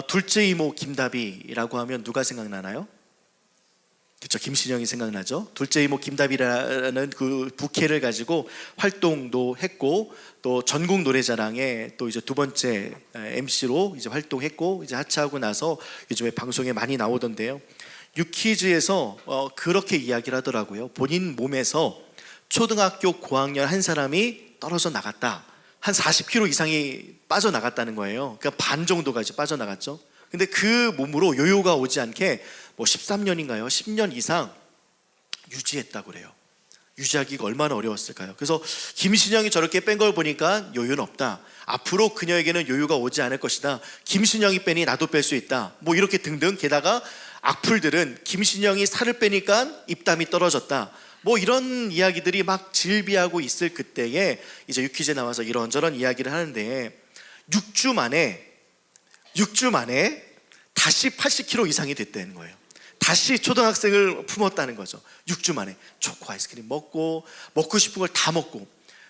둘째 이모 김다비라고 하면 누가 생각나나요? 그렇죠, 김신영이 생각나죠. 둘째 이모 김다비라는 그 부캐를 가지고 활동도 했고, 또 전국 노래자랑에 또 이제 두 번째 MC로 이제 활동했고, 이제 하차하고 나서 요즘에 방송에 많이 나오던데요. 유퀴즈에서 그렇게 이야기를 하더라고요. 본인 몸에서 초등학교 고학년 한 사람이 떨어져 나갔다. 한 40kg 이상이 빠져나갔다는 거예요. 그러니까 반 정도가 이제 빠져나갔죠. 근데 그 몸으로 요요가 오지 않게 뭐 13년인가요? 10년 이상 유지했다고 그래요. 유지하기가 얼마나 어려웠을까요? 그래서 김신영이 저렇게 뺀 걸 보니까 요요는 없다. 앞으로 그녀에게는 요요가 오지 않을 것이다. 김신영이 빼니 나도 뺄 수 있다. 뭐 이렇게 등등. 게다가 악플들은 김신영이 살을 빼니까 입담이 떨어졌다. 뭐 이런 이야기들이 막 질비하고 있을 그때에 이제 유퀴즈에 나와서 이런저런 이야기를 하는데 6주 만에 다시 80kg 이상이 됐다는 거예요. 다시 초등학생을 품었다는 거죠. 6주 만에 초코 아이스크림 먹고 싶은 걸 다 먹고.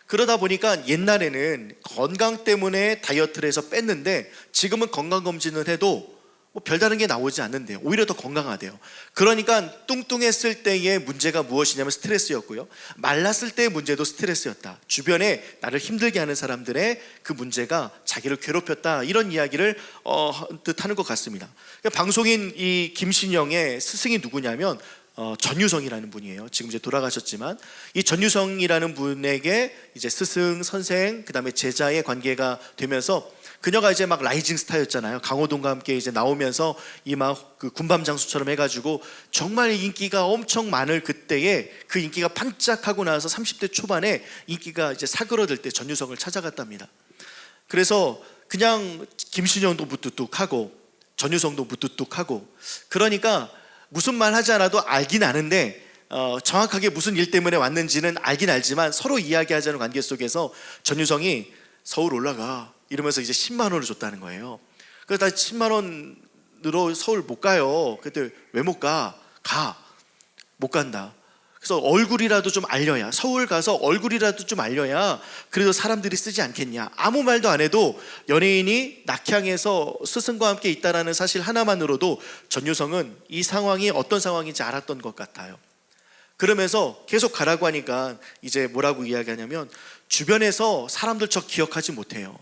그러다 보니까 옛날에는 건강 때문에 다이어트를 해서 뺐는데 지금은 건강검진을 해도 뭐 별다른 게 나오지 않는데요. 오히려 더 건강하대요. 그러니까 뚱뚱했을 때의 문제가 무엇이냐면 스트레스였고요, 말랐을 때의 문제도 스트레스였다. 주변에 나를 힘들게 하는 사람들의 그 문제가 자기를 괴롭혔다, 이런 이야기를 뜻하는 것 같습니다. 그러니까 방송인 이 김신영의 스승이 누구냐면 전유성이라는 분이에요. 지금 이제 돌아가셨지만 이 전유성이라는 분에게 이제 스승, 선생, 그 다음에 제자의 관계가 되면서 그녀가 이제 막 라이징 스타였잖아요. 강호동과 함께 이제 나오면서 이 막 그 군밤장수처럼 해가지고 정말 인기가 엄청 많을 그때에 그 인기가 반짝하고 나서 30대 초반에 인기가 이제 사그러들 때 전유성을 찾아갔답니다. 그래서 그냥 김신영도 무뚝뚝하고 전유성도 무뚝뚝하고, 그러니까 무슨 말 하지 않아도 알긴 아는데 정확하게 무슨 일 때문에 왔는지는 알긴 알지만 서로 이야기하자는 관계 속에서 전유성이 서울 올라가 이러면서 이제 10만 원을 줬다는 거예요. 그래서 나 10만 원으로 서울 못 가요. 그때 왜 못 가? 못 간다. 그래서 얼굴이라도 좀 알려야, 서울 가서 얼굴이라도 좀 알려야 그래도 사람들이 쓰지 않겠냐. 아무 말도 안 해도 연예인이 낙향에서 스승과 함께 있다는 사실 하나만으로도 전유성은 이 상황이 어떤 상황인지 알았던 것 같아요. 그러면서 계속 가라고 하니까 이제 뭐라고 이야기하냐면, 주변에서 사람들 저 기억하지 못해요.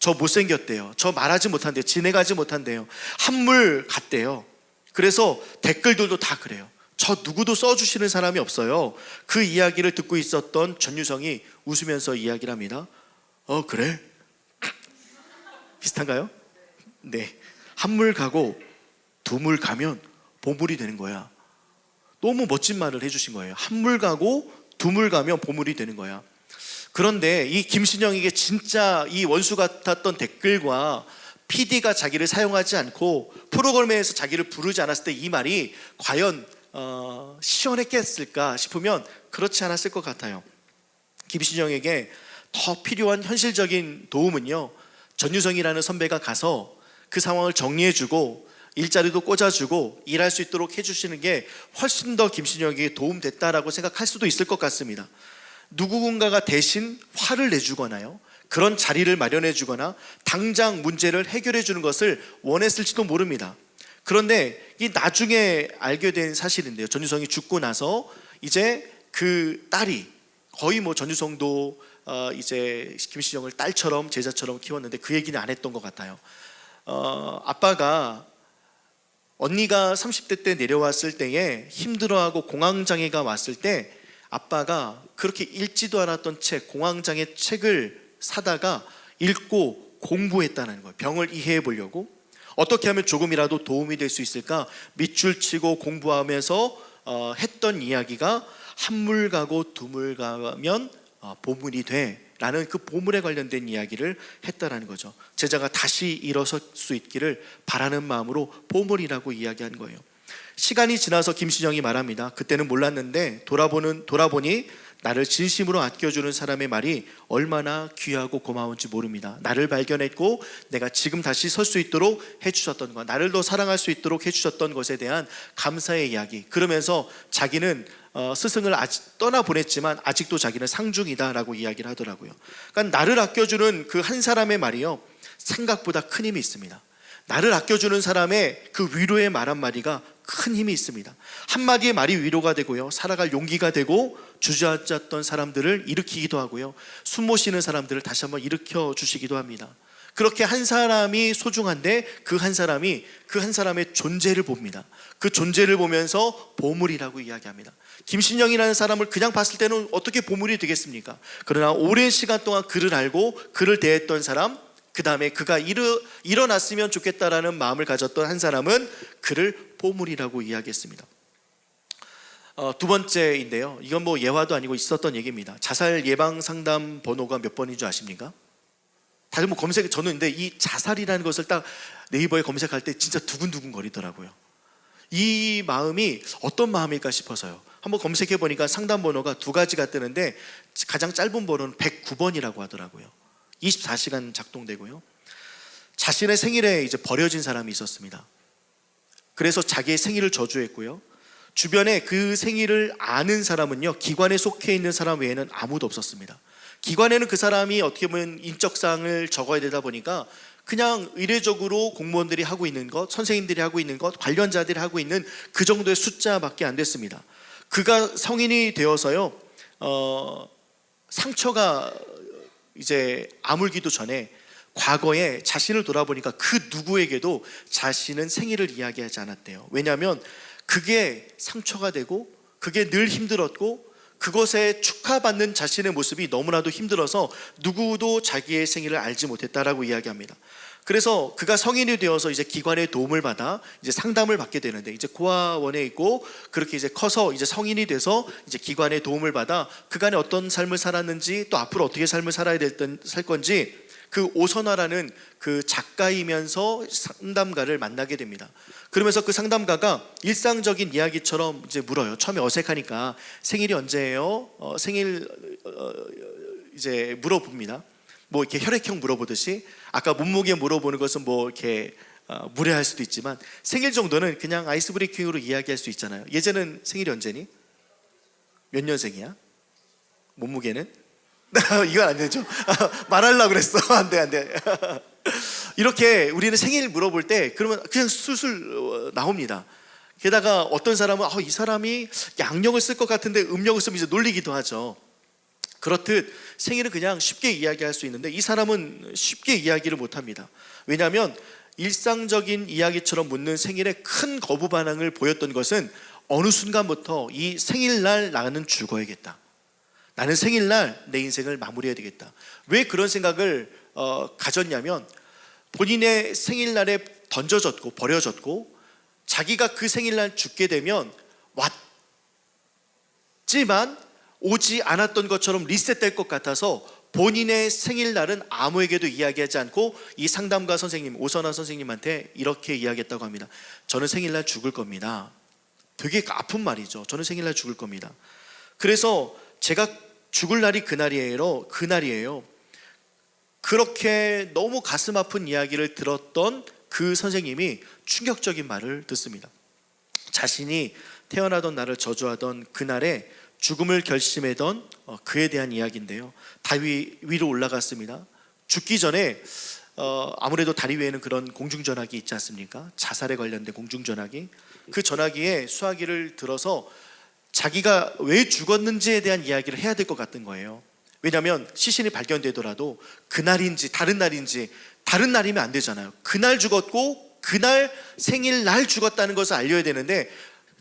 저 못생겼대요. 저 말하지 못한대요. 지내가지 못한대요. 한물 갔대요. 그래서 댓글들도 다 그래요. 저 누구도 써주시는 사람이 없어요. 그 이야기를 듣고 있었던 전유성이 웃으면서 이야기를 합니다. 그래? 비슷한가요? 네. 한물 가고 두물 가면 보물이 되는 거야. 너무 멋진 말을 해주신 거예요. 한물 가고 두물 가면 보물이 되는 거야. 그런데 이 김신영에게 진짜 이 원수 같았던 댓글과 PD가 자기를 사용하지 않고 프로그램에서 자기를 부르지 않았을 때 이 말이 과연 시원했겠을까 싶으면 그렇지 않았을 것 같아요. 김신영에게 더 필요한 현실적인 도움은요, 전유성이라는 선배가 가서 그 상황을 정리해주고 일자리도 꽂아주고 일할 수 있도록 해주시는 게 훨씬 더 김신영에게 도움됐다라고 생각할 수도 있을 것 같습니다. 누군가가 대신 화를 내주거나요, 그런 자리를 마련해 주거나 당장 문제를 해결해 주는 것을 원했을지도 모릅니다. 그런데 이 나중에 알게 된 사실인데요, 전유성이 죽고 나서 이제 그 딸이 거의 뭐 전유성도 이제 김신영을 딸처럼 제자처럼 키웠는데 그 얘기는 안 했던 것 같아요. 아빠가 언니가 30대 때 내려왔을 때에 힘들어하고 공황장애가 왔을 때 아빠가 그렇게 읽지도 않았던 책, 공황장애 책을 사다가 읽고 공부했다는 거예요. 병을 이해해 보려고 어떻게 하면 조금이라도 도움이 될 수 있을까 밑줄 치고 공부하면서 했던 이야기가 한물 가고 두물 가면 보물이 돼 라는 그 보물에 관련된 이야기를 했다라는 거죠. 제자가 다시 일어설 수 있기를 바라는 마음으로 보물이라고 이야기한 거예요. 시간이 지나서 김신영이 말합니다. 그때는 몰랐는데 돌아보니 나를 진심으로 아껴주는 사람의 말이 얼마나 귀하고 고마운지 모릅니다. 나를 발견했고 내가 지금 다시 설 수 있도록 해주셨던 것, 나를 더 사랑할 수 있도록 해주셨던 것에 대한 감사의 이야기. 그러면서 자기는 스승을 떠나보냈지만 아직도 자기는 상중이다라고 이야기를 하더라고요. 그러니까 나를 아껴주는 그 한 사람의 말이요, 생각보다 큰 힘이 있습니다. 나를 아껴주는 사람의 그 위로의 말 한마디가 큰 힘이 있습니다. 한마디의 말이 위로가 되고요, 살아갈 용기가 되고, 주저앉았던 사람들을 일으키기도 하고요, 숨 못 쉬는 사람들을 다시 한번 일으켜 주시기도 합니다. 그렇게 한 사람이 소중한데 그 한 사람이 그 한 사람의 존재를 봅니다. 그 존재를 보면서 보물이라고 이야기합니다. 김신영이라는 사람을 그냥 봤을 때는 어떻게 보물이 되겠습니까? 그러나 오랜 시간 동안 그를 알고 그를 대했던 사람, 그 다음에 그가 일어났으면 좋겠다라는 마음을 가졌던 한 사람은 그를 보물이라고 이야기했습니다. 두 번째인데요, 이건 뭐 예화도 아니고 있었던 얘기입니다. 자살 예방 상담 번호가 몇 번인 줄 아십니까? 다들 뭐 저는 근데 이 자살이라는 것을 딱 네이버에 검색할 때 진짜 두근두근 거리더라고요. 이 마음이 어떤 마음일까 싶어서요. 한번 검색해 보니까 상담 번호가 두 가지가 뜨는데, 가장 짧은 번호는 109번이라고 하더라고요. 24시간 작동되고요. 자신의 생일에 이제 버려진 사람이 있었습니다. 그래서 자기의 생일을 저주했고요, 주변에 그 생일을 아는 사람은요, 기관에 속해 있는 사람 외에는 아무도 없었습니다. 기관에는 그 사람이 어떻게 보면 인적사항을 적어야 되다 보니까 그냥 의례적으로 공무원들이 하고 있는 것, 선생님들이 하고 있는 것, 관련자들이 하고 있는 그 정도의 숫자밖에 안 됐습니다. 그가 성인이 되어서요, 상처가 이제 아물기도 전에 과거에 자신을 돌아보니까 그 누구에게도 자신은 생일을 이야기하지 않았대요. 왜냐하면 그게 상처가 되고 그게 늘 힘들었고, 그것에 축하받는 자신의 모습이 너무나도 힘들어서 누구도 자기의 생일을 알지 못했다라고 이야기합니다. 그래서 그가 성인이 되어서 이제 기관의 도움을 받아 이제 상담을 받게 되는데, 이제 고아원에 있고 그렇게 이제 커서 이제 성인이 돼서 이제 기관의 도움을 받아 그간에 어떤 삶을 살았는지, 또 앞으로 어떻게 삶을 살 건지, 그 오선화라는 그 작가이면서 상담가를 만나게 됩니다. 그러면서 그 상담가가 일상적인 이야기처럼 이제 물어요. 처음에 어색하니까 생일이 언제예요? 생일 이제 물어봅니다. 뭐 이렇게 혈액형 물어보듯이. 아까 몸무게 물어보는 것은 뭐 이렇게 무례할 수도 있지만, 생일 정도는 그냥 아이스 브레이킹으로 이야기할 수 있잖아요. 예전은 생일이 언제니? 몇 년생이야? 몸무게는? 이건 안 되죠. 말하려고 그랬어. 안 돼. 이렇게 우리는 생일 물어볼 때 그러면 그냥 술술 나옵니다. 게다가 어떤 사람은 이 사람이 양력을 쓸 것 같은데 음력을 쓰면 이제 놀리기도 하죠. 그렇듯 생일은 그냥 쉽게 이야기할 수 있는데, 이 사람은 쉽게 이야기를 못합니다. 왜냐하면 일상적인 이야기처럼 묻는 생일에 큰 거부 반응을 보였던 것은 어느 순간부터 이 생일날 나는 죽어야겠다, 나는 생일날 내 인생을 마무리해야 되겠다. 왜 그런 생각을 가졌냐면, 본인의 생일날에 던져졌고 버려졌고, 자기가 그 생일날 죽게 되면 왔지만 오지 않았던 것처럼 리셋될 것 같아서 본인의 생일날은 아무에게도 이야기하지 않고 이 상담가 선생님, 오선화 선생님한테 이렇게 이야기했다고 합니다. 저는 생일날 죽을 겁니다. 되게 아픈 말이죠. 저는 생일날 죽을 겁니다. 그래서 제가 죽을 날이 그날이에요. 그렇게 너무 가슴 아픈 이야기를 들었던 그 선생님이 충격적인 말을 듣습니다. 자신이 태어나던 날을 저주하던 그날에 죽음을 결심하던 그에 대한 이야기인데요, 다리 위로 올라갔습니다. 죽기 전에 아무래도 다리 위에는 그런 공중전화기 있지 않습니까? 자살에 관련된 공중전화기. 그 전화기에 수화기를 들어서 자기가 왜 죽었는지에 대한 이야기를 해야 될 것 같은 거예요. 왜냐하면 시신이 발견되더라도 그날인지 다른 날인지, 다른 날이면 안 되잖아요. 그날 죽었고 그날 생일날 죽었다는 것을 알려야 되는데,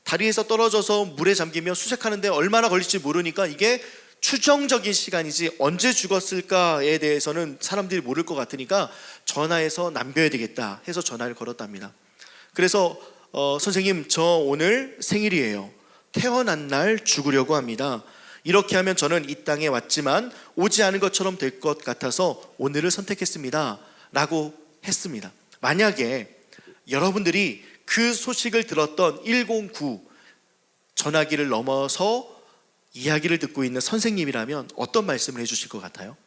다리에서 떨어져서 물에 잠기면 수색하는데 얼마나 걸릴지 모르니까 이게 추정적인 시간이지 언제 죽었을까에 대해서는 사람들이 모를 것 같으니까 전화해서 남겨야 되겠다 해서 전화를 걸었답니다. 그래서 선생님, 저 오늘 생일이에요. 태어난 날 죽으려고 합니다. 이렇게 하면 저는 이 땅에 왔지만 오지 않은 것처럼 될 것 같아서 오늘을 선택했습니다 라고 했습니다. 만약에 여러분들이 그 소식을 들었던 109 전화기를 넘어서 이야기를 듣고 있는 선생님이라면 어떤 말씀을 해주실 것 같아요?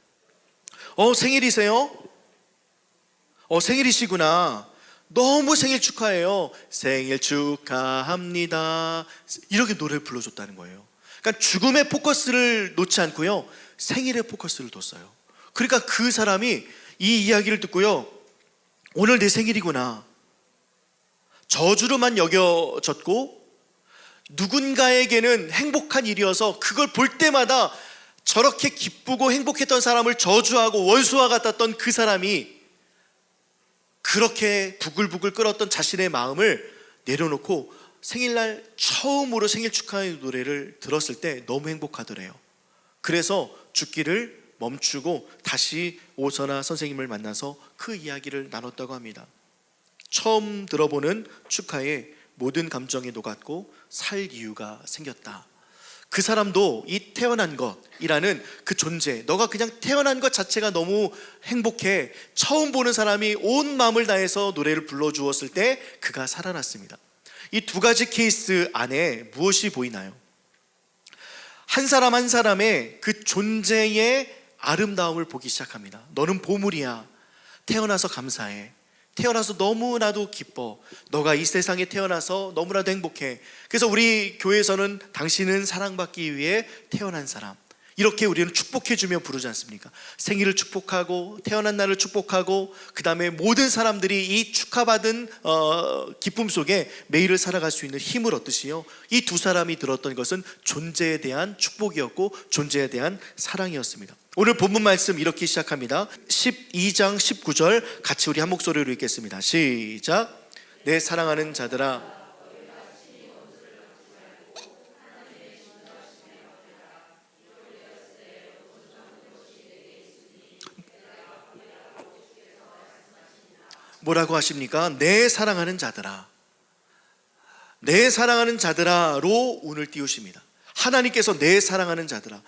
생일이세요? 생일이시구나. 너무 생일 축하해요. 생일 축하합니다. 이렇게 노래를 불러줬다는 거예요. 그러니까 죽음의 포커스를 놓지 않고요, 생일의 포커스를 뒀어요. 그러니까 그 사람이 이 이야기를 듣고요, 오늘 내 생일이구나, 저주로만 여겨졌고, 누군가에게는 행복한 일이어서 그걸 볼 때마다 저렇게 기쁘고 행복했던 사람을 저주하고 원수와 같았던 그 사람이 그렇게 부글부글 끓었던 자신의 마음을 내려놓고 생일날 처음으로 생일 축하의 노래를 들었을 때 너무 행복하더래요. 그래서 죽기를 멈추고 다시 오선아 선생님을 만나서 그 이야기를 나눴다고 합니다. 처음 들어보는 축하에 모든 감정이 녹았고 살 이유가 생겼다. 그 사람도 이 태어난 것이라는 그 존재, 너가 그냥 태어난 것 자체가 너무 행복해, 처음 보는 사람이 온 마음을 다해서 노래를 불러주었을 때 그가 살아났습니다. 이 두 가지 케이스 안에 무엇이 보이나요? 한 사람 한 사람의 그 존재의 아름다움을 보기 시작합니다. 너는 보물이야. 태어나서 감사해. 태어나서 너무나도 기뻐. 너가 이 세상에 태어나서 너무나도 행복해. 그래서 우리 교회에서는 당신은 사랑받기 위해 태어난 사람, 이렇게 우리는 축복해주며 부르지 않습니까? 생일을 축복하고 태어난 날을 축복하고 그 다음에 모든 사람들이 이 축하받은 기쁨 속에 매일을 살아갈 수 있는 힘을 얻듯이요, 이 두 사람이 들었던 것은 존재에 대한 축복이었고 존재에 대한 사랑이었습니다. 오늘 본문 말씀 이렇게 시작합니다. 12장 19절 같이 우리 한 목소리로 읽겠습니다. 시작. 내 사랑하는 자들아, 뭐라고 하십니까? 내 사랑하는 자들아, 내 사랑하는 자들아로 운을 띄우십니다. 하나님께서 내 사랑하는 자들아.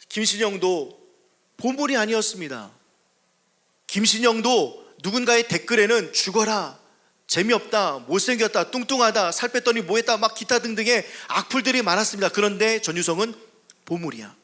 김신영도 보물이 아니었습니다. 김신영도 누군가의 댓글에는 죽어라, 재미없다, 못생겼다, 뚱뚱하다, 살 뺐더니 뭐했다, 막 기타 등등의 악플들이 많았습니다. 그런데 전유성은 보물이야.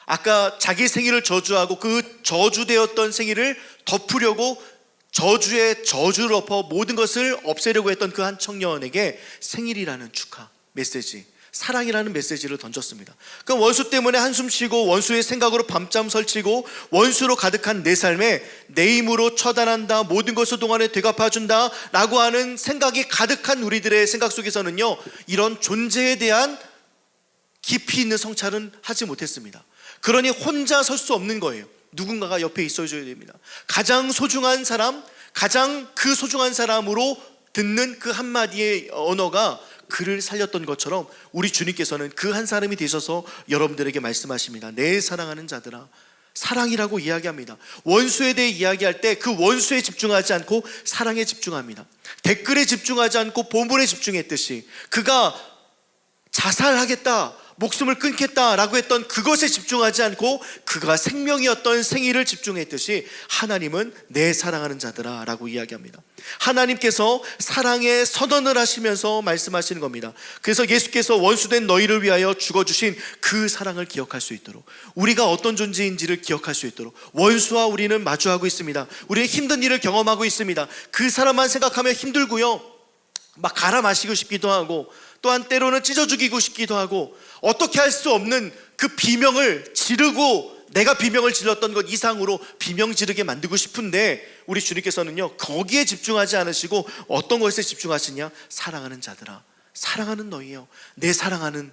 아까 자기 생일을 저주하고 그 저주되었던 생일을 덮으려고 저주에 저주를 엎어 모든 것을 없애려고 했던 그 한 청년에게 생일이라는 축하 메시지, 사랑이라는 메시지를 던졌습니다. 그 원수 때문에 한숨 쉬고 원수의 생각으로 밤잠 설치고 원수로 가득한 내 삶에 내 힘으로 처단한다, 모든 것을 동안에 되갚아준다 라고 하는 생각이 가득한 우리들의 생각 속에서는요, 이런 존재에 대한 깊이 있는 성찰은 하지 못했습니다. 그러니 혼자 설 수 없는 거예요. 누군가가 옆에 있어줘야 됩니다. 가장 소중한 사람, 가장 그 소중한 사람으로 듣는 그 한마디의 언어가 그를 살렸던 것처럼 우리 주님께서는 그 한 사람이 되셔서 여러분들에게 말씀하십니다. 내 사랑하는 자들아. 사랑이라고 이야기합니다. 원수에 대해 이야기할 때 그 원수에 집중하지 않고 사랑에 집중합니다. 댓글에 집중하지 않고 본문에 집중했듯이 그가 자살하겠다, 목숨을 끊겠다라고 했던 그것에 집중하지 않고 그가 생명이었던 생일을 집중했듯이 하나님은 내 사랑하는 자들아 라고 이야기합니다. 하나님께서 사랑의 선언을 하시면서 말씀하시는 겁니다. 그래서 예수께서 원수된 너희를 위하여 죽어주신 그 사랑을 기억할 수 있도록, 우리가 어떤 존재인지를 기억할 수 있도록, 원수와 우리는 마주하고 있습니다. 우리는 힘든 일을 경험하고 있습니다. 그 사람만 생각하면 힘들고요, 막 갈아 마시고 싶기도 하고 또한 때로는 찢어 죽이고 싶기도 하고 어떻게 할 수 없는 그 비명을 지르고 내가 비명을 질렀던 것 이상으로 비명 지르게 만들고 싶은데 우리 주님께서는요, 거기에 집중하지 않으시고 어떤 것에 집중하시냐? 사랑하는 자들아, 사랑하는 너희요, 내 사랑하는,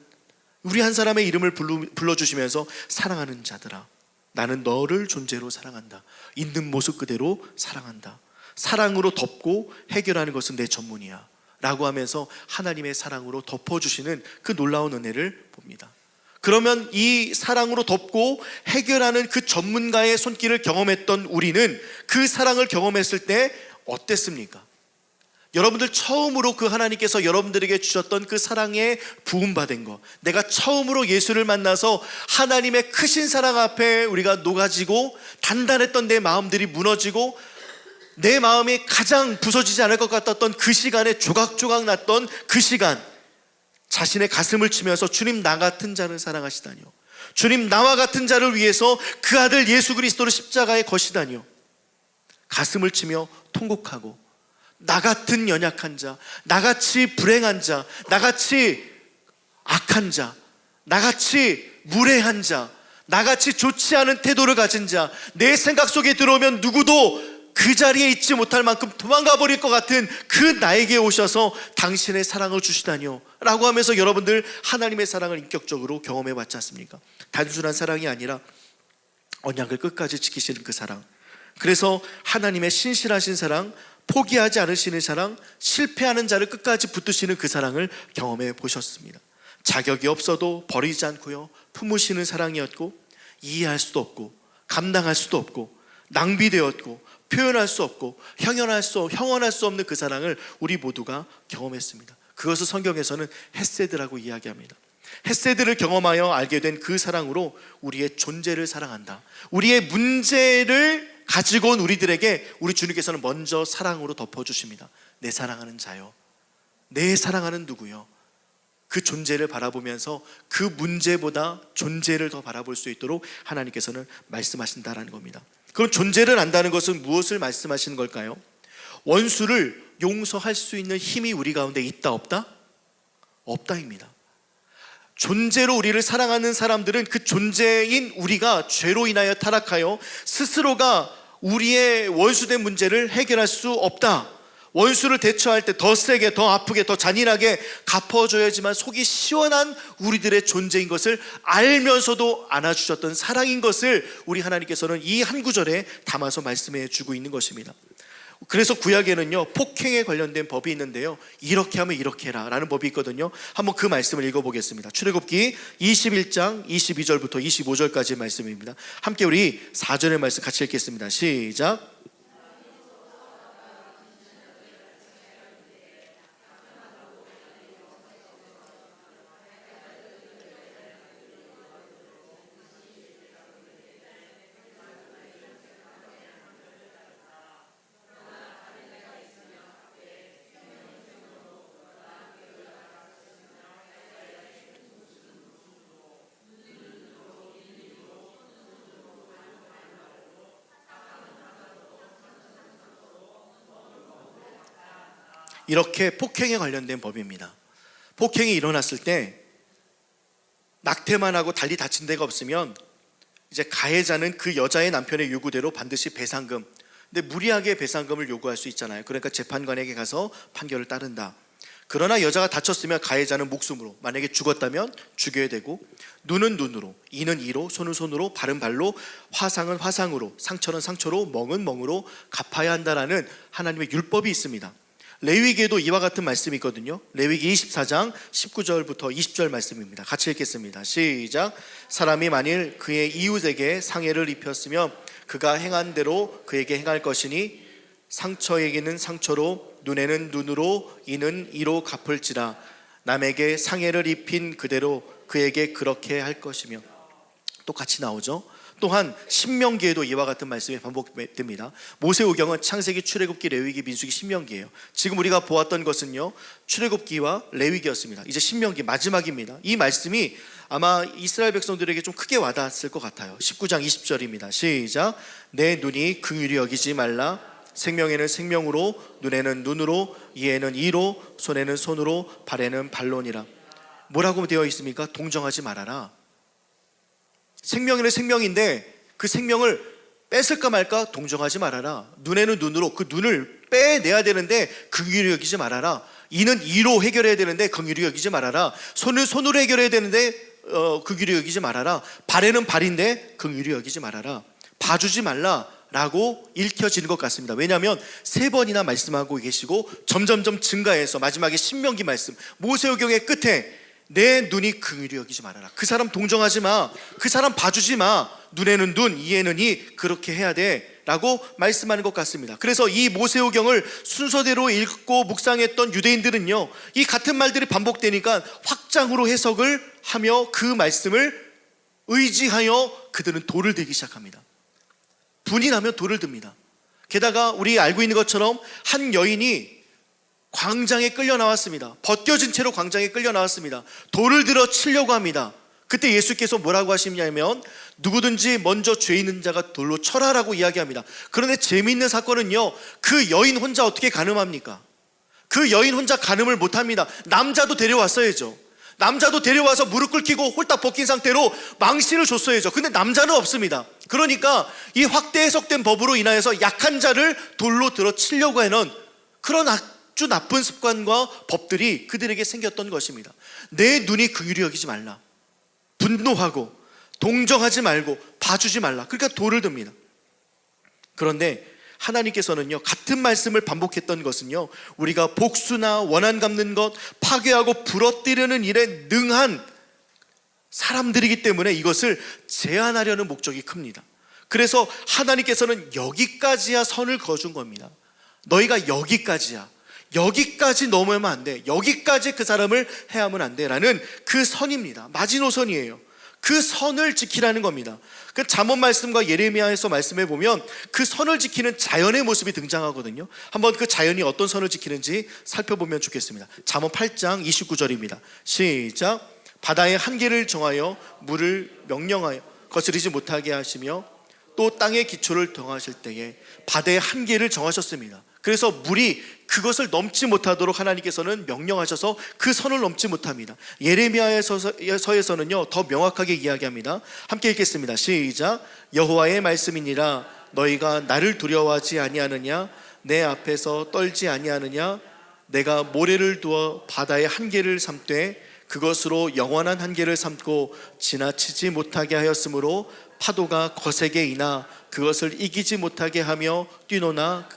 우리 한 사람의 이름을 불러주시면서 사랑하는 자들아, 나는 너를 존재로 사랑한다, 있는 모습 그대로 사랑한다, 사랑으로 덮고 해결하는 것은 내 전문이야 라고 하면서 하나님의 사랑으로 덮어주시는 그 놀라운 은혜를 봅니다. 그러면 이 사랑으로 덮고 해결하는 그 전문가의 손길을 경험했던 우리는 그 사랑을 경험했을 때 어땠습니까? 여러분들 처음으로 그 하나님께서 여러분들에게 주셨던 그 사랑에 부음받은 것, 내가 처음으로 예수를 만나서 하나님의 크신 사랑 앞에 우리가 녹아지고 단단했던 내 마음들이 무너지고 내 마음이 가장 부서지지 않을 것 같았던 그 시간에 조각조각 났던 그 시간, 자신의 가슴을 치면서 주님, 나 같은 자를 사랑하시다니요, 주님, 나와 같은 자를 위해서 그 아들 예수 그리스도를 십자가에 거시다니요, 가슴을 치며 통곡하고 나 같은 연약한 자, 나같이 불행한 자, 나같이 악한 자, 나같이 무례한 자, 나같이 좋지 않은 태도를 가진 자, 내 생각 속에 들어오면 누구도 그 자리에 있지 못할 만큼 도망가 버릴 것 같은 그 나에게 오셔서 당신의 사랑을 주시다니요 라고 하면서 여러분들 하나님의 사랑을 인격적으로 경험해 봤지 않습니까? 단순한 사랑이 아니라 언약을 끝까지 지키시는 그 사랑, 그래서 하나님의 신실하신 사랑, 포기하지 않으시는 사랑, 실패하는 자를 끝까지 붙드시는 그 사랑을 경험해 보셨습니다. 자격이 없어도 버리지 않고요, 품으시는 사랑이었고, 이해할 수도 없고 감당할 수도 없고 낭비되었고 표현할 수 없고 형언할 수 없는 그 사랑을 우리 모두가 경험했습니다. 그것을 성경에서는 헤세드라고 이야기합니다. 헤세드를 경험하여 알게 된 그 사랑으로 우리의 존재를 사랑한다. 우리의 문제를 가지고 온 우리들에게 우리 주님께서는 먼저 사랑으로 덮어주십니다. 내 사랑하는 자요, 내 사랑하는 누구요, 그 존재를 바라보면서 그 문제보다 존재를 더 바라볼 수 있도록 하나님께서는 말씀하신다라는 겁니다. 그럼 존재를 안다는 것은 무엇을 말씀하시는 걸까요? 원수를 용서할 수 있는 힘이 우리 가운데 있다 없다? 없다입니다. 존재로 우리를 사랑하는 사람들은 그 존재인 우리가 죄로 인하여 타락하여 스스로가 우리의 원수된 문제를 해결할 수 없다. 원수를 대처할 때 더 세게, 더 아프게, 더 잔인하게 갚아줘야지만 속이 시원한 우리들의 존재인 것을 알면서도 안아주셨던 사랑인 것을 우리 하나님께서는 이 한 구절에 담아서 말씀해 주고 있는 것입니다. 그래서 구약에는요, 폭행에 관련된 법이 있는데요, 이렇게 하면 이렇게 해라 라는 법이 있거든요. 한번 그 말씀을 읽어보겠습니다. 출애굽기 21장 22절부터 25절까지의 말씀입니다. 함께 우리 4절의 말씀 같이 읽겠습니다. 시작. 이렇게 폭행에 관련된 법입니다. 폭행이 일어났을 때 낙태만 하고 달리 다친 데가 없으면 이제 가해자는 그 여자의 남편의 요구대로 반드시 배상금, 근데 무리하게 배상금을 요구할 수 있잖아요. 그러니까 재판관에게 가서 판결을 따른다. 그러나 여자가 다쳤으면 가해자는 목숨으로, 만약에 죽었다면 죽여야 되고, 눈은 눈으로, 이는 이로, 손은 손으로, 발은 발로, 화상은 화상으로, 상처는 상처로, 멍은 멍으로 갚아야 한다라는 하나님의 율법이 있습니다. 레위기에도 이와 같은 말씀이 있거든요. 레위기 24장 19절부터 20절 말씀입니다. 같이 읽겠습니다. 시작. 사람이 만일 그의 이웃에게 상해를 입혔으면 그가 행한 대로 그에게 행할 것이니 상처에게는 상처로, 눈에는 눈으로, 이는 이로 갚을지라. 남에게 상해를 입힌 그대로 그에게 그렇게 할 것이며. 똑같이 나오죠. 또한 신명기에도 이와 같은 말씀이 반복됩니다. 모세오경은 창세기, 출애굽기, 레위기, 민수기, 신명기예요. 지금 우리가 보았던 것은요, 출애굽기와 레위기였습니다. 이제 신명기 마지막입니다. 이 말씀이 아마 이스라엘 백성들에게 좀 크게 와닿았을 것 같아요. 19장 20절입니다. 시작. 내 눈이 긍휼히 여기지 말라. 생명에는 생명으로, 눈에는 눈으로, 이에는 이로, 손에는 손으로, 발에는 발로니라. 뭐라고 되어 있습니까? 동정하지 말아라. 생명에는 생명인데 그 생명을 뺏을까 말까 동정하지 말아라. 눈에는 눈으로, 그 눈을 빼내야 되는데 긍휼히 여기지 말아라. 이는 이로 해결해야 되는데 긍휼히 여기지 말아라. 손은 손으로 해결해야 되는데 긍휼히 여기지 말아라. 발에는 발인데 긍휼히 여기지 말아라. 봐주지 말라라고 읽혀지는 것 같습니다. 왜냐하면 3번이나 말씀하고 계시고 점점점 증가해서 마지막에 신명기 말씀, 모세오경의 끝에 내 눈이 긍휼히 여기지 말아라. 그 사람 동정하지 마. 그 사람 봐주지 마. 눈에는 눈, 이에는 이, 그렇게 해야 돼 라고 말씀하는 것 같습니다. 그래서 이 모세오경을 순서대로 읽고 묵상했던 유대인들은요, 이 같은 말들이 반복되니까 확장으로 해석을 하며 그 말씀을 의지하여 그들은 돌을 들기 시작합니다. 분이 나면 돌을 듭니다. 게다가 우리 알고 있는 것처럼 한 여인이 광장에 끌려 나왔습니다. 벗겨진 채로 광장에 끌려 나왔습니다. 돌을 들어 치려고 합니다. 그때 예수께서 뭐라고 하시냐면 누구든지 먼저 죄 있는 자가 돌로 쳐라라고 이야기합니다. 그런데 재미있는 사건은요, 그 여인 혼자 어떻게 가늠합니까? 그 여인 혼자 가늠을 못합니다. 남자도 데려왔어야죠. 남자도 데려와서 무릎 꿇기고 홀딱 벗긴 상태로 망신을 줬어야죠. 근데 남자는 없습니다. 그러니까 이 확대 해석된 법으로 인하여서 약한 자를 돌로 들어 치려고 하는 그런 아주 나쁜 습관과 법들이 그들에게 생겼던 것입니다. 내 눈이 긍휼히 여기지 말라, 분노하고 동정하지 말고 봐주지 말라. 그러니까 돌을 듭니다. 그런데 하나님께서는요, 같은 말씀을 반복했던 것은요, 우리가 복수나 원한 갚는 것, 파괴하고 부러뜨리는 일에 능한 사람들이기 때문에 이것을 제한하려는 목적이 큽니다. 그래서 하나님께서는 여기까지야 선을 그어준 겁니다. 너희가 여기까지야, 여기까지 넘으면 안 돼, 여기까지 그 사람을 해하면 안 돼라는 그 선입니다. 마지노선이에요. 그 선을 지키라는 겁니다. 그 잠언 말씀과 예레미야에서 말씀해 보면 그 선을 지키는 자연의 모습이 등장하거든요. 한번 그 자연이 어떤 선을 지키는지 살펴보면 좋겠습니다. 잠언 8장 29절입니다. 시작. 바다의 한계를 정하여 물을 명령하여 거스르지 못하게 하시며 또 땅의 기초를 정하실 때에 바다의 한계를 정하셨습니다. 그래서 물이 그것을 넘지 못하도록 하나님께서는 명령하셔서 그 선을 넘지 못합니다. 예레미야서에서는요 더 명확하게 이야기합니다. 함께 읽겠습니다. 시작. 여호와의 말씀이니라. 너희가 나를 두려워하지 아니하느냐? 내 앞에서 떨지 아니하느냐? 내가 모래를 두어 바다의 한계를 삼되 그것으로 영원한 한계를 삼고 지나치지 못하게 하였으므로 파도가 거세게 이나 그것을 이기지 못하게 하며 뛰노나.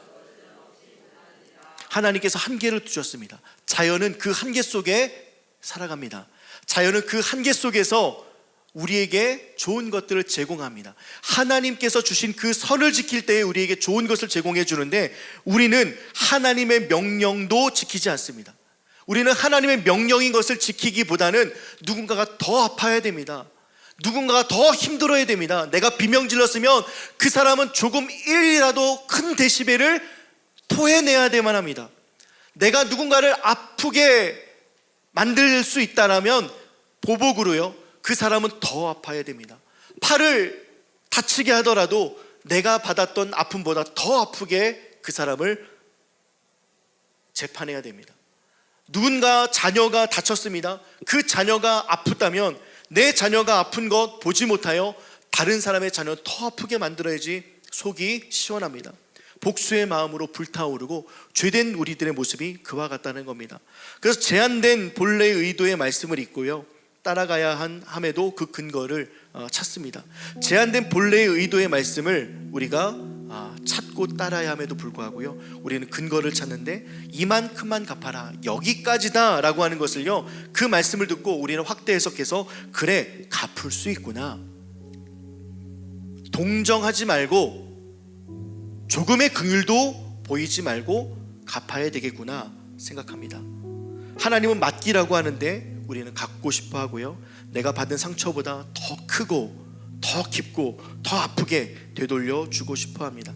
하나님께서 한계를 두셨습니다. 자연은 그 한계 속에 살아갑니다. 자연은 그 한계 속에서 우리에게 좋은 것들을 제공합니다. 하나님께서 주신 그 선을 지킬 때에 우리에게 좋은 것을 제공해 주는데 우리는 하나님의 명령도 지키지 않습니다. 우리는 하나님의 명령인 것을 지키기보다는 누군가가 더 아파야 됩니다. 누군가가 더 힘들어야 됩니다. 내가 비명 질렀으면 그 사람은 조금 1이라도 큰 데시벨을 토해내야 되만 합니다. 내가 누군가를 아프게 만들 수 있다면 보복으로요, 그 사람은 더 아파야 됩니다. 팔을 다치게 하더라도 내가 받았던 아픔보다 더 아프게 그 사람을 재판해야 됩니다. 누군가 자녀가 다쳤습니다. 그 자녀가 아프다면 내 자녀가 아픈 것 보지 못하여 다른 사람의 자녀를 더 아프게 만들어야지 속이 시원합니다. 복수의 마음으로 불타오르고 죄된 우리들의 모습이 그와 같다는 겁니다. 그래서 제한된 본래의 의도의 말씀을 읽고요, 따라가야 함에도 그 근거를 찾습니다. 제한된 본래의 의도의 말씀을 우리가 찾고 따라야 함에도 불구하고요, 우리는 근거를 찾는데 이만큼만 갚아라, 여기까지다 라고 하는 것을요, 그 말씀을 듣고 우리는 확대 해석해서 그래, 갚을 수 있구나, 동정하지 말고 조금의 긍휼도 보이지 말고 갚아야 되겠구나 생각합니다. 하나님은 맡기라고 하는데 우리는 갚고 싶어 하고요, 내가 받은 상처보다 더 크고 더 깊고 더 아프게 되돌려 주고 싶어 합니다.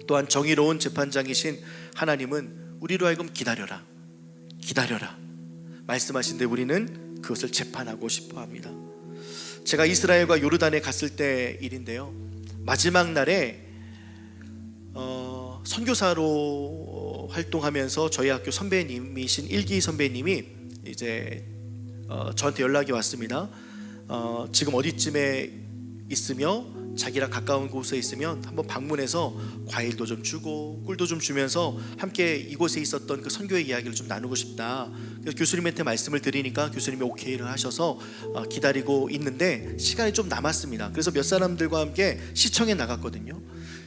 또한 정의로운 재판장이신 하나님은 우리로 하여금 기다려라, 기다려라 말씀하신데 우리는 그것을 재판하고 싶어 합니다. 제가 이스라엘과 요르단에 갔을 때 일인데요, 마지막 날에 선교사로 활동하면서 저희 학교 선배님이신 일기 선배님이 이제 저한테 연락이 왔습니다. 지금 어디쯤에 있으며 자기랑 가까운 곳에 있으면 한번 방문해서 과일도 좀 주고 꿀도 좀 주면서 함께 이곳에 있었던 그 선교의 이야기를 좀 나누고 싶다. 그래서 교수님한테 말씀을 드리니까 교수님이 오케이를 하셔서 기다리고 있는데 시간이 좀 남았습니다. 그래서 몇 사람들과 함께 시청에 나갔거든요.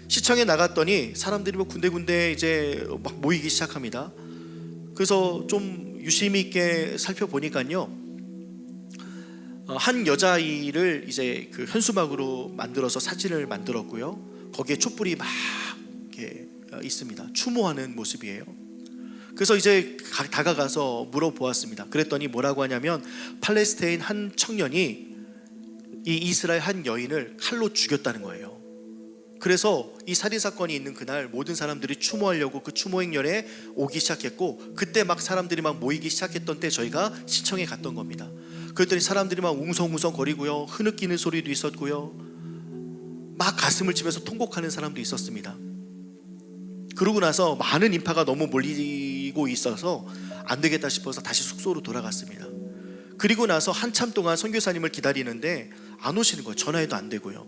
시청에 나갔더니 사람들이 뭐 군데군데 이제 막 모이기 시작합니다. 그래서 좀 유심히 있게 살펴보니까요, 한 여자아이를 이제 그 현수막으로 만들어서 사진을 만들었고요, 거기에 촛불이 막 이렇게 있습니다. 추모하는 모습이에요. 그래서 이제 다가가서 물어보았습니다. 그랬더니 뭐라고 하냐면 팔레스타인 한 청년이 이 이스라엘 한 여인을 칼로 죽였다는 거예요. 그래서 이 살인사건이 있는 그날 모든 사람들이 추모하려고 그 추모 행렬에 오기 시작했고, 그때 막 사람들이 막 모이기 시작했던 때 저희가 시청에 갔던 겁니다. 그랬더니 사람들이 막 웅성웅성 거리고요, 흐느끼는 소리도 있었고요, 막 가슴을 치면서 통곡하는 사람도 있었습니다. 그러고 나서 많은 인파가 너무 몰리고 있어서 안 되겠다 싶어서 다시 숙소로 돌아갔습니다. 그리고 나서 한참 동안 선교사님을 기다리는데 안 오시는 거예요. 전화해도 안 되고요.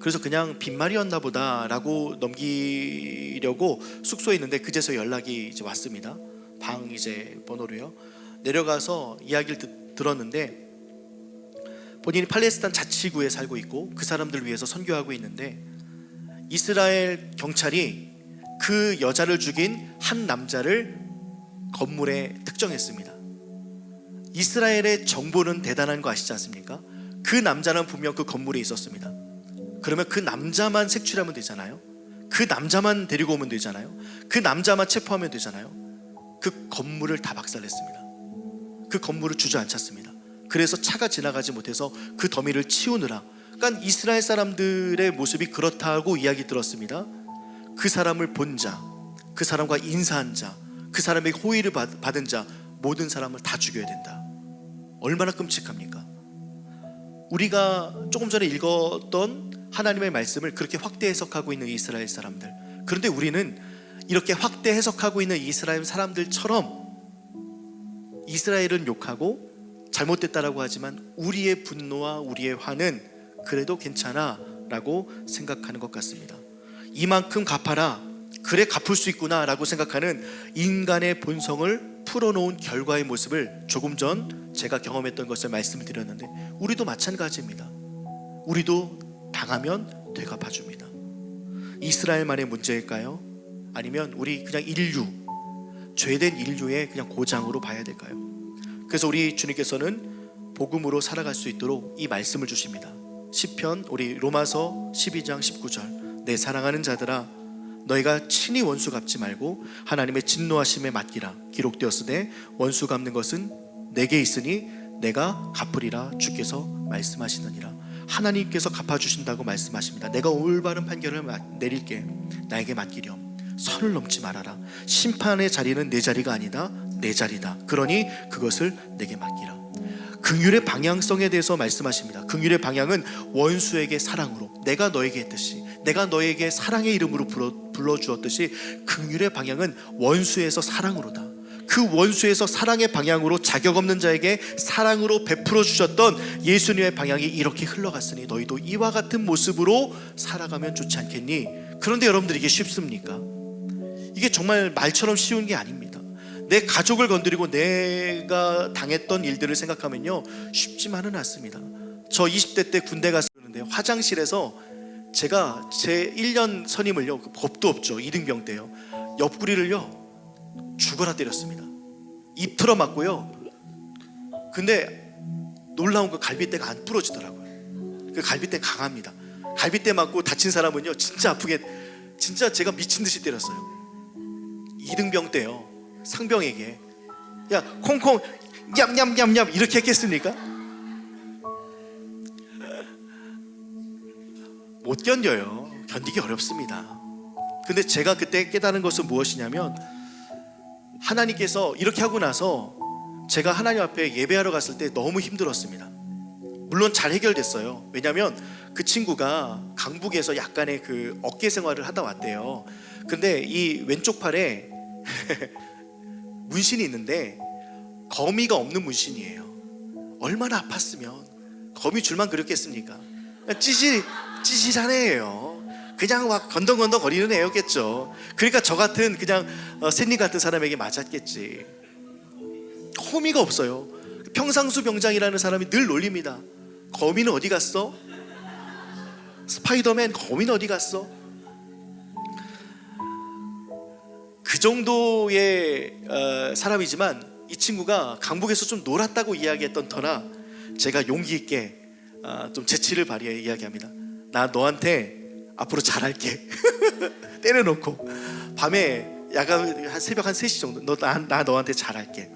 그래서 그냥 빈말이었나 보다라고 넘기려고 숙소에 있는데 그제서 연락이 이제 왔습니다. 방 이제 번호로요. 내려가서 이야기를 들었는데 본인이 팔레스타인 자치구에 살고 있고 그 사람들을 위해서 선교하고 있는데 이스라엘 경찰이 그 여자를 죽인 한 남자를 건물에 특정했습니다. 이스라엘의 정보는 대단한 거 아시지 않습니까? 그 남자는 분명 그 건물에 있었습니다. 그러면 그 남자만 색출하면 되잖아요. 그 남자만 데리고 오면 되잖아요. 그 남자만 체포하면 되잖아요. 그 건물을 다 박살냈습니다. 그 건물을 주저앉혔습니다. 그래서 차가 지나가지 못해서 그 더미를 치우느라, 그러니까 이스라엘 사람들의 모습이 그렇다고 이야기 들었습니다. 그 사람을 본 자, 그 사람과 인사한 자, 그 사람에게 호의를 받은 자, 모든 사람을 다 죽여야 된다. 얼마나 끔찍합니까? 우리가 조금 전에 읽었던 하나님의 말씀을 그렇게 확대 해석하고 있는 이스라엘 사람들, 그런데 우리는 이렇게 확대 해석하고 있는 이스라엘 사람들처럼 이스라엘은 욕하고 잘못됐다라고 하지만 우리의 분노와 우리의 화는 그래도 괜찮아 라고 생각하는 것 같습니다. 이만큼 갚아라, 그래 갚을 수 있구나 라고 생각하는 인간의 본성을 풀어놓은 결과의 모습을 조금 전 제가 경험했던 것을 말씀을 드렸는데, 우리도 마찬가지입니다. 우리도 당하면 되갚아줍니다. 이스라엘만의 문제일까요? 아니면 우리 그냥 인류, 죄된 인류의 그냥 고장으로 봐야 될까요? 그래서 우리 주님께서는 복음으로 살아갈 수 있도록 이 말씀을 주십니다. 시편, 우리 로마서 12장 19절, 내 사랑하는 자들아 너희가 친히 원수 갚지 말고 하나님의 진노하심에 맡기라. 기록되었으되 원수 갚는 것은 내게 있으니 내가 갚으리라 주께서 말씀하시느니라. 하나님께서 갚아주신다고 말씀하십니다. 내가 올바른 판결을 내릴게, 나에게 맡기렴. 선을 넘지 말아라. 심판의 자리는 내 자리가 아니다, 내 자리다. 그러니 그것을 내게 맡기라. 긍휼의 방향성에 대해서 말씀하십니다. 긍휼의 방향은 원수에게 사랑으로, 내가 너에게 했듯이, 내가 너에게 사랑의 이름으로 불러주었듯이 긍휼의 방향은 원수에서 사랑으로다. 그 원수에서 사랑의 방향으로 자격 없는 자에게 사랑으로 베풀어 주셨던 예수님의 방향이 이렇게 흘러갔으니 너희도 이와 같은 모습으로 살아가면 좋지 않겠니? 그런데 여러분들 이게 쉽습니까? 이게 정말 말처럼 쉬운 게 아닙니다. 내 가족을 건드리고 내가 당했던 일들을 생각하면요 쉽지만은 않습니다. 저 20대 때 군대 가서 그러는데 화장실에서 제가 제 1년 선임을요, 겁도 없죠, 2등병 때요, 옆구리를요 죽어라 때렸습니다. 입 틀어 맞고요. 근데 놀라운 거 갈비뼈가 안 부러지더라고요. 그 갈비뼈 강합니다. 갈비뼈 맞고 다친 사람은요 진짜 아프게, 진짜 제가 미친 듯이 때렸어요. 2등병 때요 상병에게 야 콩콩 냠냠냠냠 이렇게 했겠습니까? 못 견뎌요. 견디기 어렵습니다. 근데 제가 그때 깨달은 것은 무엇이냐면, 하나님께서 이렇게 하고 나서 제가 하나님 앞에 예배하러 갔을 때 너무 힘들었습니다. 물론 잘 해결됐어요. 왜냐하면 그 친구가 강북에서 약간의 그 어깨 생활을 하다 왔대요. 근데 이 왼쪽 팔에 문신이 있는데 거미가 없는 문신이에요. 얼마나 아팠으면 거미 줄만 그렸겠습니까? 찌질한 애예요. 그냥 막 건덩건덩 거리는 애였겠죠. 그러니까 저 같은 그냥 샌님 같은 사람에게 맞았겠지. 거미가 없어요. 평상수 병장이라는 사람이 늘 놀립니다. 거미는 어디 갔어? 스파이더맨 거미는 어디 갔어? 그 정도의 사람이지만 이 친구가 강북에서 좀 놀았다고 이야기했던 터라 제가 용기 있게 좀 재치를 발휘해 이야기합니다. 나 너한테 앞으로 잘할게. 때려놓고 밤에 야간 한 새벽 한 3시 정도 나 너한테 잘할게.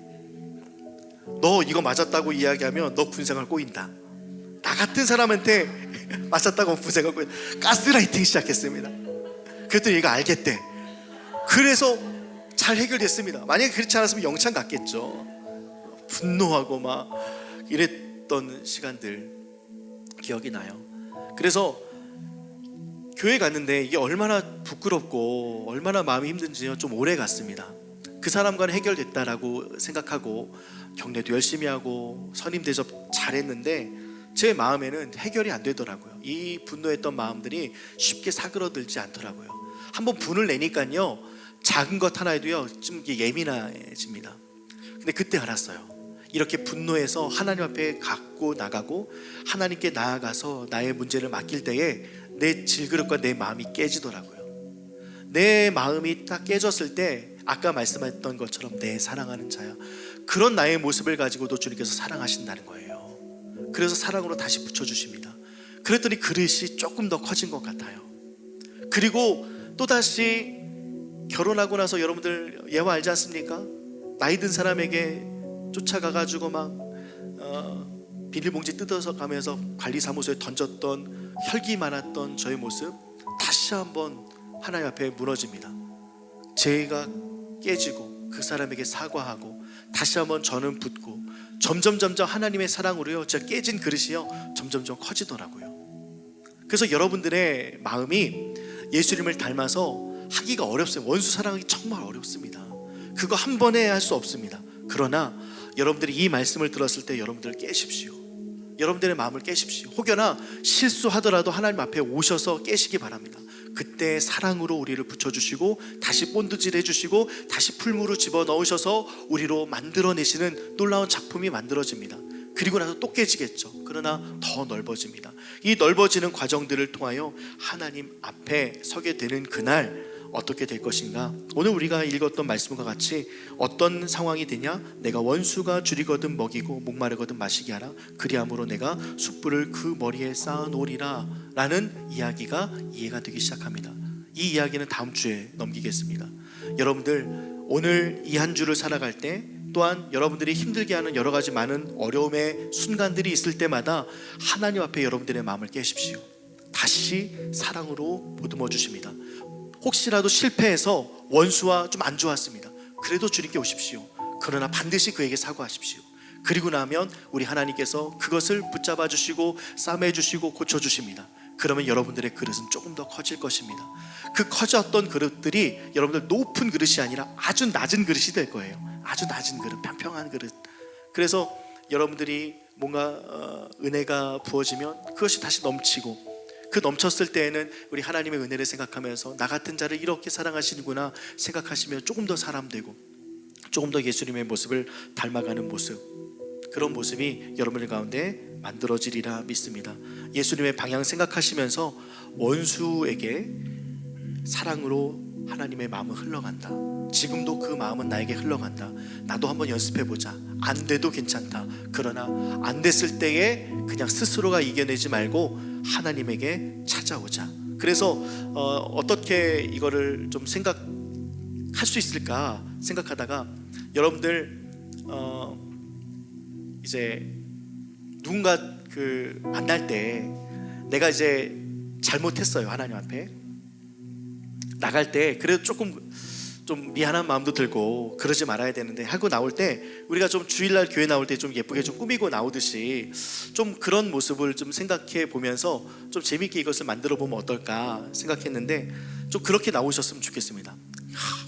너 이거 맞았다고 이야기하면 너 군생활 꼬인다. 나 같은 사람한테 맞았다고 군생활 꼬인다. 가스라이팅 시작했습니다. 그랬더니 얘가 알겠대. 그래서 잘 해결됐습니다. 만약에 그렇지 않았으면 영창 갔겠죠. 분노하고 막 이랬던 시간들 기억이 나요. 그래서 교회 갔는데 이게 얼마나 부끄럽고 얼마나 마음이 힘든지요 좀 오래 갔습니다. 그 사람과는 해결됐다라고 생각하고 경례도 열심히 하고 선임 대접 잘했는데 제 마음에는 해결이 안 되더라고요. 이 분노했던 마음들이 쉽게 사그러들지 않더라고요. 한번 분을 내니까요, 작은 것 하나에도요 좀 예민해집니다. 근데 그때 알았어요. 이렇게 분노해서 하나님 앞에 갖고 나가고 하나님께 나아가서 나의 문제를 맡길 때에 내 질그릇과 내 마음이 깨지더라고요. 내 마음이 딱 깨졌을 때 아까 말씀했던 것처럼 내 사랑하는 자야, 그런 나의 모습을 가지고도 주님께서 사랑하신다는 거예요. 그래서 사랑으로 다시 붙여주십니다. 그랬더니 그릇이 조금 더 커진 것 같아요. 그리고 또다시 결혼하고 나서 여러분들 예화 알지 않습니까? 나이 든 사람에게 쫓아가가지고 막 비닐봉지 뜯어서 가면서 관리사무소에 던졌던 혈기 많았던 저의 모습 다시 한번 하나님 앞에 무너집니다. 죄가 깨지고 그 사람에게 사과하고 다시 한번 저는 붙고 점점 하나님의 사랑으로요, 제가 깨진 그릇이요 점점 커지더라고요. 그래서 여러분들의 마음이 예수님을 닮아서 하기가 어렵어요. 원수 사랑하기 정말 어렵습니다. 그거 한 번에 할 수 없습니다. 그러나 여러분들이 이 말씀을 들었을 때 여러분들을 깨십시오. 여러분들의 마음을 깨십시오. 혹여나 실수하더라도 하나님 앞에 오셔서 깨시기 바랍니다. 그때 사랑으로 우리를 붙여주시고 다시 본드질 해주시고 다시 풀무로 집어넣으셔서 우리로 만들어내시는 놀라운 작품이 만들어집니다. 그리고 나서 또 깨지겠죠. 그러나 더 넓어집니다. 이 넓어지는 과정들을 통하여 하나님 앞에 서게 되는 그날 어떻게 될 것인가? 오늘 우리가 읽었던 말씀과 같이 어떤 상황이 되냐? 내가 원수가 줄이거든 먹이고 목마르거든 마시게 하라. 그리함으로 내가 숯불을 그 머리에 쌓아놓으리라 라는 이야기가 이해가 되기 시작합니다. 이 이야기는 다음 주에 넘기겠습니다. 여러분들 오늘 이 한 주를 살아갈 때 또한 여러분들이 힘들게 하는 여러 가지 많은 어려움의 순간들이 있을 때마다 하나님 앞에 여러분들의 마음을 깨십시오. 다시 사랑으로 보듬어 주십니다. 혹시라도 실패해서 원수와 좀 안 좋았습니다. 그래도 주님께 오십시오. 그러나 반드시 그에게 사과하십시오. 그리고 나면 우리 하나님께서 그것을 붙잡아 주시고 싸매 주시고 고쳐 주십니다. 그러면 여러분들의 그릇은 조금 더 커질 것입니다. 그 커졌던 그릇들이 여러분들 높은 그릇이 아니라 아주 낮은 그릇이 될 거예요. 아주 낮은 그릇, 평평한 그릇. 그래서 여러분들이 뭔가 은혜가 부어지면 그것이 다시 넘치고, 그 넘쳤을 때에는 우리 하나님의 은혜를 생각하면서 나 같은 자를 이렇게 사랑하시는구나 생각하시면 조금 더 사람되고 조금 더 예수님의 모습을 닮아가는 모습, 그런 모습이 여러분들 가운데 만들어지리라 믿습니다. 예수님의 방향 생각하시면서 원수에게 사랑으로 하나님의 마음은 흘러간다. 지금도 그 마음은 나에게 흘러간다. 나도 한번 연습해보자. 안 돼도 괜찮다. 그러나 안 됐을 때에 그냥 스스로가 이겨내지 말고 하나님에게 찾아오자. 그래서 어떻게 이거를 좀 생각할 수 있을까 생각하다가 여러분들 이제 누군가 만날 때 내가 이제 잘못했어요. 하나님 앞에 나갈 때 그래도 조금 좀 미안한 마음도 들고 그러지 말아야 되는데 하고 나올 때 우리가 좀 주일날 교회 나올 때 좀 예쁘게 좀 꾸미고 나오듯이 좀 그런 모습을 좀 생각해 보면서 좀 재밌게 이것을 만들어 보면 어떨까 생각했는데 좀 그렇게 나오셨으면 좋겠습니다.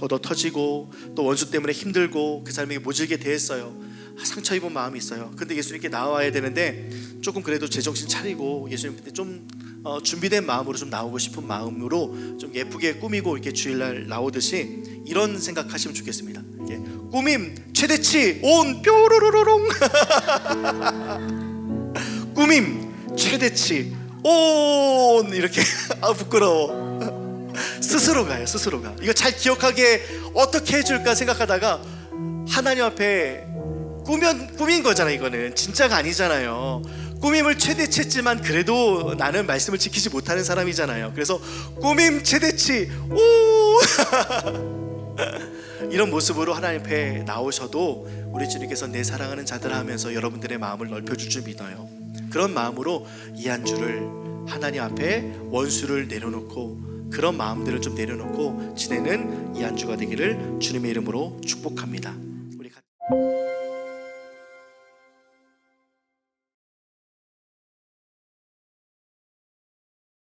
얻어 터지고 또 원수 때문에 힘들고 그 사람에게 모질게 대했어요. 상처 입은 마음이 있어요. 근데 예수님께 나와야 되는데 조금 그래도 제정신 차리고 예수님께 좀 준비된 마음으로 좀 나오고 싶은 마음으로 좀 예쁘게 꾸미고 이렇게 주일날 나오듯이 이런 생각하시면 좋겠습니다. 꾸밈 최대치 온 뾰로로롱 꾸밈 최대치 온 이렇게 아 부끄러워. 스스로가요. 스스로가 이거 잘 기억하게 어떻게 해줄까 생각하다가 하나님 앞에 꾸민 거잖아. 이거는 진짜가 아니잖아요. 꾸밈을 최대치 했지만 그래도 나는 말씀을 지키지 못하는 사람이잖아요. 그래서 꾸밈 최대치 오 이런 모습으로 하나님 앞에 나오셔도 우리 주님께서 내 사랑하는 자들 하면서 여러분들의 마음을 넓혀줄 줄 믿어요. 그런 마음으로 이 한 주를 하나님 앞에 원수를 내려놓고 그런 마음들을 좀 내려놓고 지내는 이 한 주가 되기를 주님의 이름으로 축복합니다.